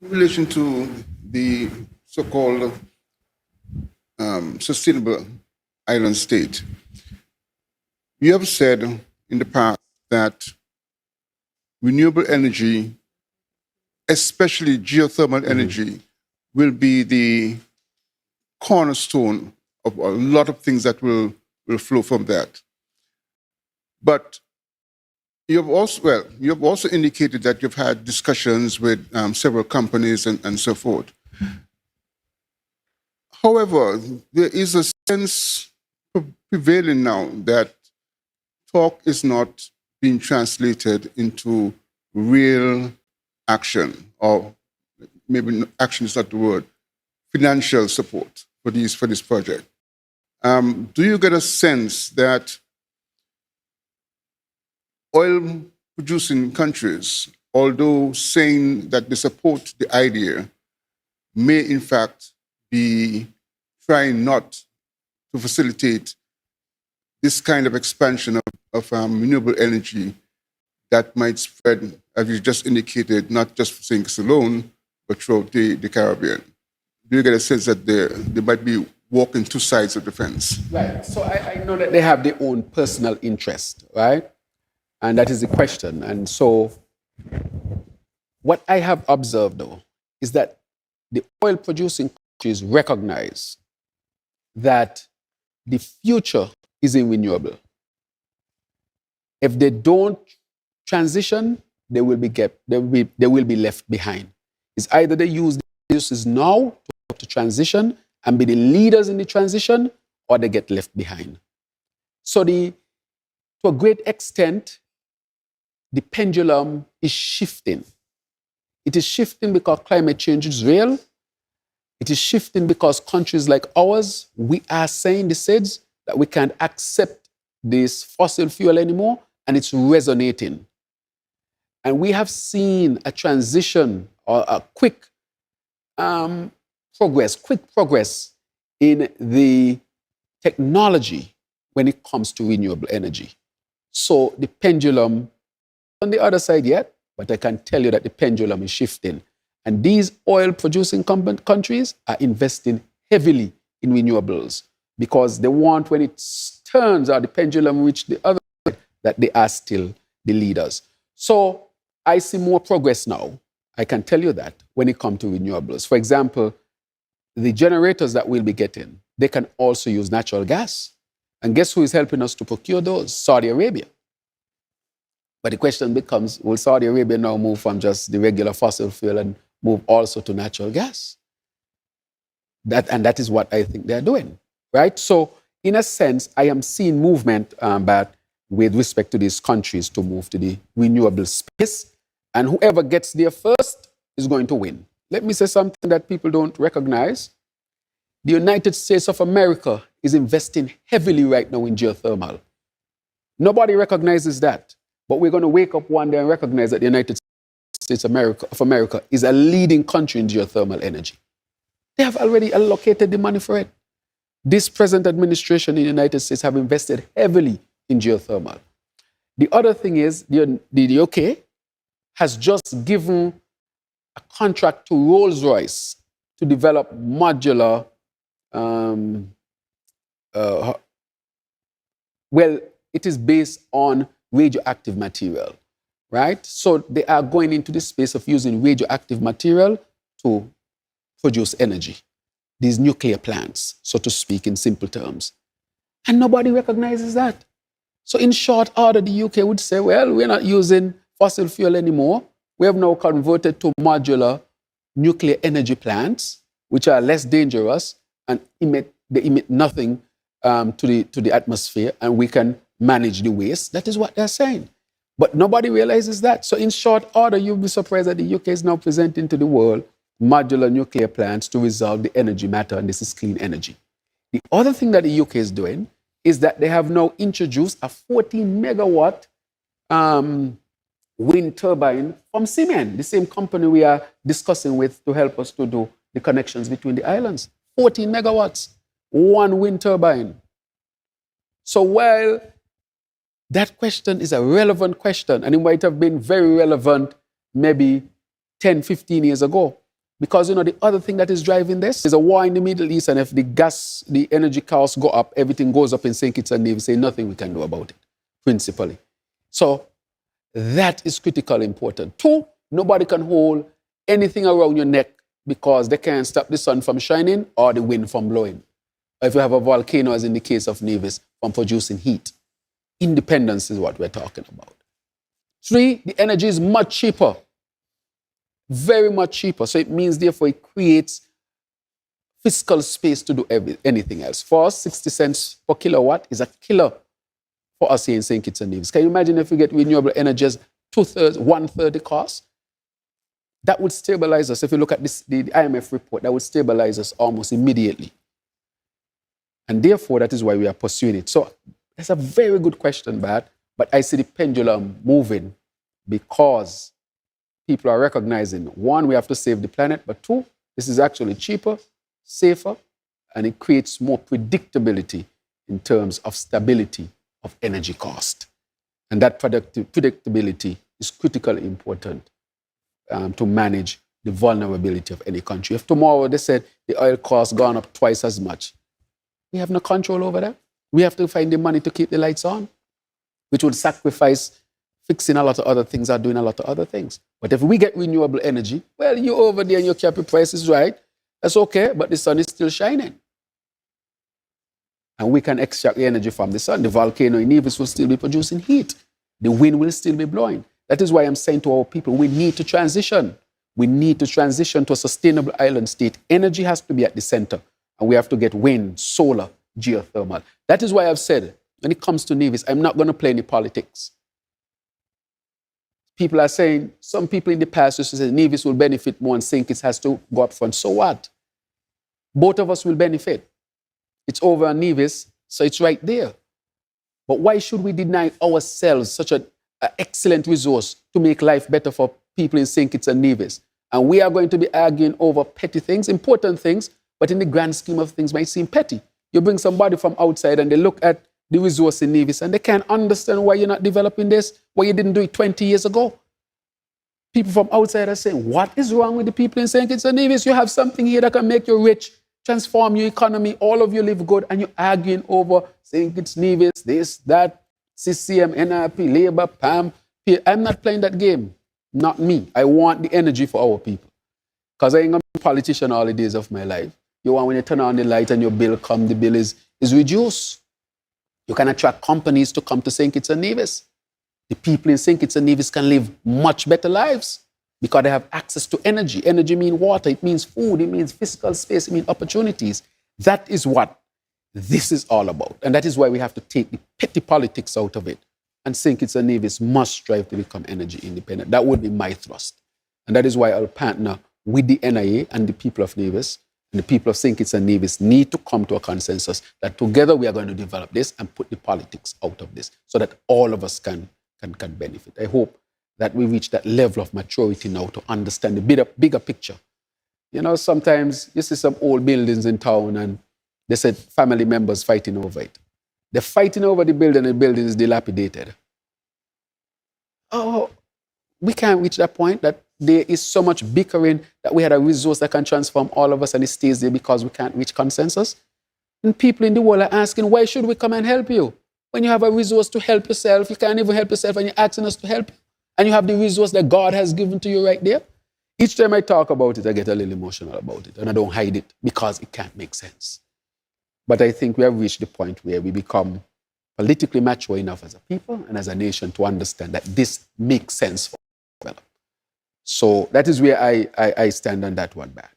In relation to the so-called sustainable island state, you have said in the past that renewable energy, especially geothermal energy, will be the cornerstone of a lot of things that will flow from that. But you have also indicated that you've had discussions with several companies and so forth. However, there is a sense prevailing now that talk is not being translated into real action, or maybe action is not the word, financial support for this project. Do you get a sense that oil producing countries, although saying that they support the idea, may in fact be trying not to facilitate this kind of expansion of renewable energy that might spread, as you just indicated, not just for St. Kitts alone, but throughout the Caribbean? Do you get a sense that they might be walking two sides of the fence? Right. So I know that they have their own personal interest, right? And that is the question. And so what I have observed, though, is that the oil producing countries recognize that the future is in renewable. If they don't transition, they will be left behind. It's either they use the resources now to transition and be the leaders in the transition, or they get left behind. So to a great extent, the pendulum is shifting. It is shifting because climate change is real. It is shifting because countries like ours, we are saying the SIDS that we can't accept this fossil fuel anymore, and it's resonating. And we have seen a transition or a quick progress in the technology when it comes to renewable energy. So the pendulum, on the other side yet, but I can tell you that the pendulum is shifting. And these oil-producing countries are investing heavily in renewables because they want, when it turns or the pendulum reach the other side, that they are still the leaders. So I see more progress now. I can tell you that when it comes to renewables. For example, the generators that we'll be getting, they can also use natural gas. And guess who is helping us to procure those? Saudi Arabia. But the question becomes, will Saudi Arabia now move from just the regular fossil fuel and move also to natural gas? That is what I think they're doing, right? So in a sense, I am seeing movement but with respect to these countries to move to the renewable space. And whoever gets there first is going to win. Let me say something that people don't recognize. The United States of America is investing heavily right now in geothermal. Nobody recognizes that. But we're going to wake up one day and recognize that the United States of America is a leading country in geothermal energy. They have already allocated the money for it. This present administration in the United States have invested heavily in geothermal. The other thing is the UK has just given a contract to Rolls-Royce to develop modular, it is based on radioactive material, right? So they are going into the space of using radioactive material to produce energy, these nuclear plants, so to speak, in simple terms. And nobody recognizes that. So in short order, the UK would say, well, we're not using fossil fuel anymore. We have now converted to modular nuclear energy plants, which are less dangerous and they emit nothing to the atmosphere, and we can manage the waste. That is what they're saying. But nobody realizes that. So in short order, you'll be surprised that the UK is now presenting to the world modular nuclear plants to resolve the energy matter, and this is clean energy. The other thing that the UK is doing is that they have now introduced a 14 megawatt wind turbine from Siemens, the same company we are discussing with to help us to do the connections between the islands. 14 megawatts, one wind turbine. So while that question is a relevant question, and it might have been very relevant maybe 10, 15 years ago, Because, the other thing that is driving this is a war in the Middle East, and if the energy costs go up, everything goes up in St. Kitts and Nevis, say nothing we can do about it, principally. So that is critically important. 2, nobody can hold anything around your neck because they can't stop the sun from shining or the wind from blowing. Or if you have a volcano, as in the case of Nevis, from producing heat. Independence is what we're talking about. 3, the energy is much cheaper. Very much cheaper. So it means, therefore, it creates fiscal space to do anything else. For us, 60 cents per kilowatt is a killer for us here in St. Kitts and Nevis. Can you imagine if we get renewable energy as 2/3, 1/3 the cost? That would stabilize us. If you look at the IMF report, that would stabilize us almost immediately. And therefore, that is why we are pursuing it. So that's a very good question, but I see the pendulum moving because people are recognizing, 1, we have to save the planet, but 2, this is actually cheaper, safer, and it creates more predictability in terms of stability of energy cost. And that predictability is critically important to manage the vulnerability of any country. If tomorrow they said the oil cost gone up twice as much, we have no control over that. We have to find the money to keep the lights on, which would sacrifice fixing a lot of other things or doing a lot of other things. But if we get renewable energy, well, you over there and your capital price is right, that's okay, but the sun is still shining. And we can extract the energy from the sun. The volcano in Nevis will still be producing heat. The wind will still be blowing. That is why I'm saying to our people, we need to transition. We need to transition to a sustainable island state. Energy has to be at the center. And we have to get wind, solar, geothermal. That is why I've said, when it comes to Nevis, I'm not going to play any politics. People are saying, some people in the past used to say Nevis will benefit more and St. Kitts has to go up front. So what? Both of us will benefit. It's over on Nevis, so it's right there. But why should we deny ourselves such an excellent resource to make life better for people in St. Kitts and Nevis? And we are going to be arguing over petty things, important things, but in the grand scheme of things might seem petty. You bring somebody from outside and they look at the resource in Nevis and they can't understand why you're not developing this, why you didn't do it 20 years ago. People from outside are saying, what is wrong with the people in St. Kitts and Nevis? You have something here that can make you rich, transform your economy, all of you live good, and you're arguing over St. Kitts, Nevis, this, that, CCM, NRP, Labour, PAM. I'm not playing that game. Not me. I want the energy for our people. Because I ain't going to be a politician all the days of my life. You want when you turn on the light and your bill come, the bill is reduced. You can attract companies to come to St. Kitts and Nevis. The people in St. Kitts and Nevis can live much better lives because they have access to energy. Energy means water, it means food, it means physical space, it means opportunities. That is what this is all about. And that is why we have to take the petty politics out of it. And St. Kitts and Nevis must strive to become energy independent. That would be my thrust. And that is why I'll partner with the NIA and the people of Nevis. And the people of St. Kitts and Nevis need to come to a consensus that together we are going to develop this and put the politics out of this so that all of us can benefit. I hope that we reach that level of maturity now to understand the bigger picture. You know, sometimes you see some old buildings in town and they said family members fighting over it. They're fighting over the building and the building is dilapidated. Oh, we can't reach that point that there is so much bickering that we had a resource that can transform all of us and it stays there because we can't reach consensus. And people in the world are asking, why should we come and help you? When you have a resource to help yourself, you can't even help yourself and you're asking us to help you. And you have the resource that God has given to you right there. Each time I talk about it, I get a little emotional about it and I don't hide it because it can't make sense. But I think we have reached the point where we become politically mature enough as a people and as a nation to understand that this makes sense for us. So that is where I stand on that one back.